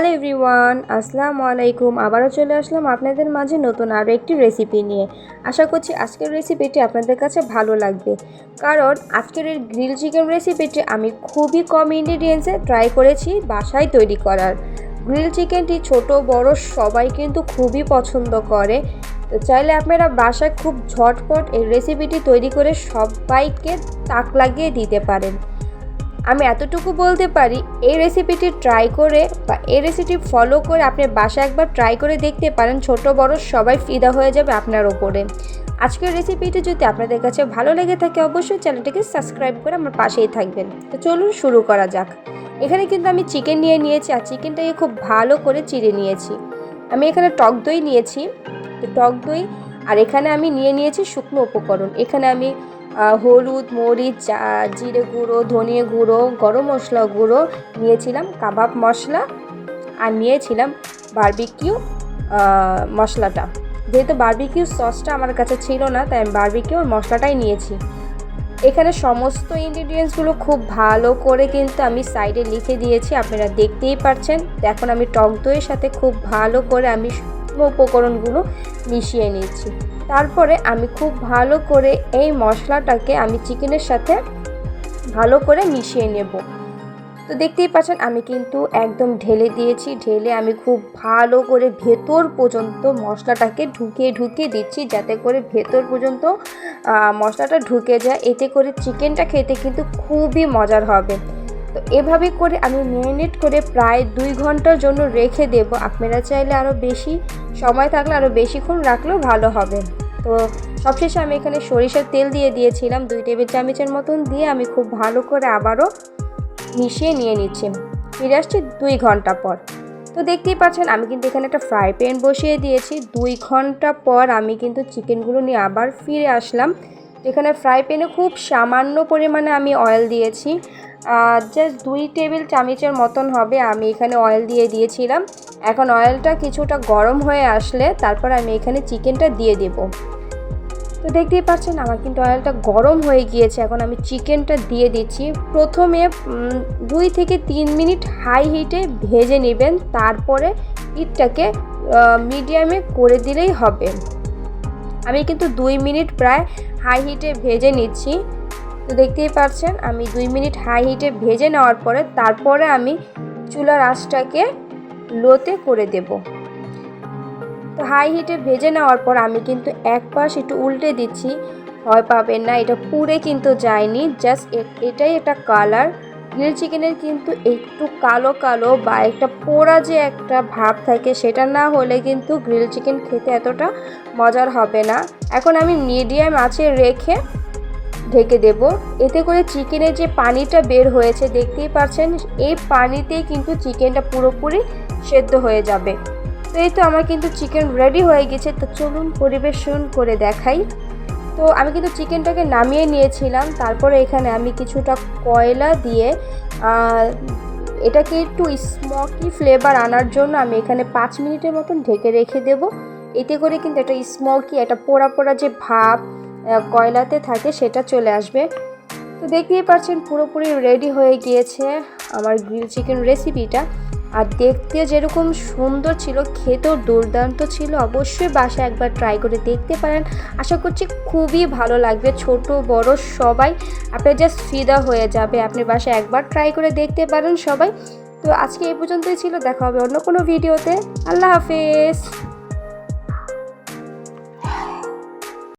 Hello everyone, আসসালামু আলাইকুম। আবারও চলে আসলাম আপনাদের মাঝে নতুন আরও একটি রেসিপি নিয়ে। আশা করছি আজকের রেসিপিটি আপনাদের কাছে ভালো লাগবে, কারণ আজকের এই গ্রিল চিকেন রেসিপিটি আমি খুবই কম ইনগ্রিডিয়েন্টসে ট্রাই করেছি বাসায় তৈরি করার। গ্রিল চিকেনটি ছোট বড় সবাই কিন্তু খুবই পছন্দ করে, তো চাইলে আপনারা বাসায় খুব ঝটপট এই রেসিপিটি তৈরি করে সবাইকে তাক লাগিয়ে দিতে পারেন। আমি এতটুকু বলতে পারি, এই রেসিপিটি ট্রাই করে বা এই রেসিপি ফলো করে আপনি বাসায় একবার ট্রাই করে দেখতে পারেন, ছোট বড় সবাই ফিদা হয়ে যাবে আপনার ওপরে। আজকের রেসিপিটি যদি আপনাদের কাছে ভালো লেগে থাকে অবশ্যই চ্যানেলটিকে সাবস্ক্রাইব করে আমার পাশেই থাকবেন। তো চলুন শুরু করা যাক। এখানে কিন্তু আমি চিকেন নিয়ে নিয়েছি, আর চিকেনটাকে খুব ভালো করে চিড়ে নিয়েছি। আমি এখানে টক দই নিয়েছি, তো টক দই, আর এখানে আমি নিয়েছি শুকনো উপকরণ। এখানে আমি হলুদ, মরিচ, জিরে গুঁড়ো, ধনিয়া গুঁড়ো, গরম মশলা গুঁড়ো নিয়েছিলাম, কাবাব মশলা, আর নিয়েছিলাম বারবিকিউ মশলাটা। যেহেতু বারবিকিউ সসটা আমার কাছে ছিল না, তাই আমি বারবিকিউ মশলাটাই নিয়েছি। এখানে সমস্ত ইনগ্রিডিয়েন্টসগুলো খুব ভালো করে কিন্তু আমি সাইডে লিখে দিয়েছি, আপনারা দেখতেই পাচ্ছেন। এখন আমি টক দইয়ের সাথে খুব ভালো করে আমি উপকরণগুলো মিশিয়ে নিচ্ছি। তারপরে আমি খুব ভালো করে এই মশলাটাকে আমি চিকেনের সাথে ভালো করে মিশিয়ে নেব। তো দেখতেই পাচ্ছেন আমি কিন্তু একদম ঢেলে দিয়েছি। ঢেলে আমি খুব ভালো করে ভেতর পর্যন্ত মশলাটাকে ঢুকিয়ে দিচ্ছি, যাতে করে ভেতর পর্যন্ত মশলাটা ঢুকে যায়। এতে করে চিকেনটা খেতে কিন্তু খুবই মজার হবে। তো এভাবে করে আমি ম্যারিনেট করে প্রায় 2 ঘন্টার জন্য রেখে দেব। আপনারা চাইলে আরও বেশি সময় থাকলে আরও বেশিক্ষণ রাখলেও ভালো হবে। তো সবশেষে আমি এখানে সরিষার তেল দিয়ে দিয়েছিলাম 2 টেবিল চামচের মতন, দিয়ে আমি খুব ভালো করে আবারও মিশিয়ে নিয়ে নিচ্ছি। ফিরে আসছি 2 ঘন্টা পর। তো দেখতেই পাচ্ছেন আমি কিন্তু এখানে একটা ফ্রাই প্যান বসিয়ে দিয়েছি। 2 ঘন্টা পর আমি কিন্তু চিকেনগুলো নিয়ে আবার ফিরে আসলাম। এখানে ফ্রাই প্যানে খুব সামান্য পরিমাণে আমি অয়েল দিয়েছি, জাস্ট 2 টেবিল চামচের মতন হবে। আমি এখানে অয়েল দিয়ে দিয়েছিলাম। এখন অয়েলটা কিছুটা গরম হয়ে আসলে তারপর আমি এখানে চিকেনটা দিয়ে দেব। তো দেখতেই পাচ্ছেন আমার কিন্তু অয়েলটা গরম হয়ে গিয়েছে। এখন আমি চিকেনটা দিয়ে দিচ্ছি। প্রথমে 2 থেকে 3 মিনিট হাই হিটে ভেজে নেবেন, তারপরে হিটটাকে মিডিয়ামে করে দিলেই হবে। আমি কিন্তু 2 মিনিট প্রায় হাই হিটে ভেজে নিচ্ছি। তো দেখতেই পাচ্ছেন আমি 2 মিনিট হাই হিটে ভেজে নেওয়ার পরে তারপরে আমি চুলার আঁচটাকে লোতে করে দেব। তো হাই হিটে ভেজে নেওয়ার পর আমি কিন্তু এক পাশ একটু উল্টে দিচ্ছি। ভয় পাবেন না, এটা পুড়ে কিন্তু যায়নি, জাস্ট এটাই একটা কালার। গ্রিল চিকেনের কিন্তু একটু কালো কালো বা একটা পোড়া যে একটা ভাব থাকে, সেটা না হলে কিন্তু গ্রিল চিকেন খেতে এতটা মজার হবে না। এখন আমি মিডিয়াম আঁচে রেখে ঢেকে দেব। এতে করে চিকেনের যে পানিটা বের হয়েছে দেখতেই পাচ্ছেন, এই পানিতেই কিন্তু চিকেনটা পুরোপুরি সেদ্ধ হয়ে যাবে। তো এই তো আমার কিন্তু চিকেন রেডি হয়ে গেছে। তো চলুন পরিবেশন করে দেখাই। তো আমি কিন্তু চিকেনটাকে নামিয়ে নিয়েছিলাম। তারপরে এখানে আমি কিছুটা কয়লা দিয়ে এটাকে একটু স্মোকি ফ্লেভার আনার জন্য আমি এখানে 5 মিনিটের মতন ঢেকে রেখে দেব। এতে করে কিন্তু একটা স্মোকি, একটা পোড়া পোড়া যে ভাব কয়লাতে থাকে সেটা চলে আসবে। তো দেখতেই পাচ্ছেন পুরোপুরি রেডি হয়ে গিয়েছে আমার গ্রিল চিকেন রেসিপিটা। আর দেখতে যেরকম সুন্দর ছিল, খেতেও দুর্দান্ত ছিল। অবশ্যই বাসায় একবার ট্রাই করে দেখতে পারেন, আশা করছি খুবই ভালো লাগবে। ছোট বড় সবাই আপনার জাস্ট ফিদা হয়ে যাবে। আপনি বাসায় একবার ট্রাই করে দেখতে পারেন সবাই। তো আজকে এই পর্যন্তই ছিল, দেখা হবে অন্য কোনো ভিডিওতে। আল্লাহ হাফেজ।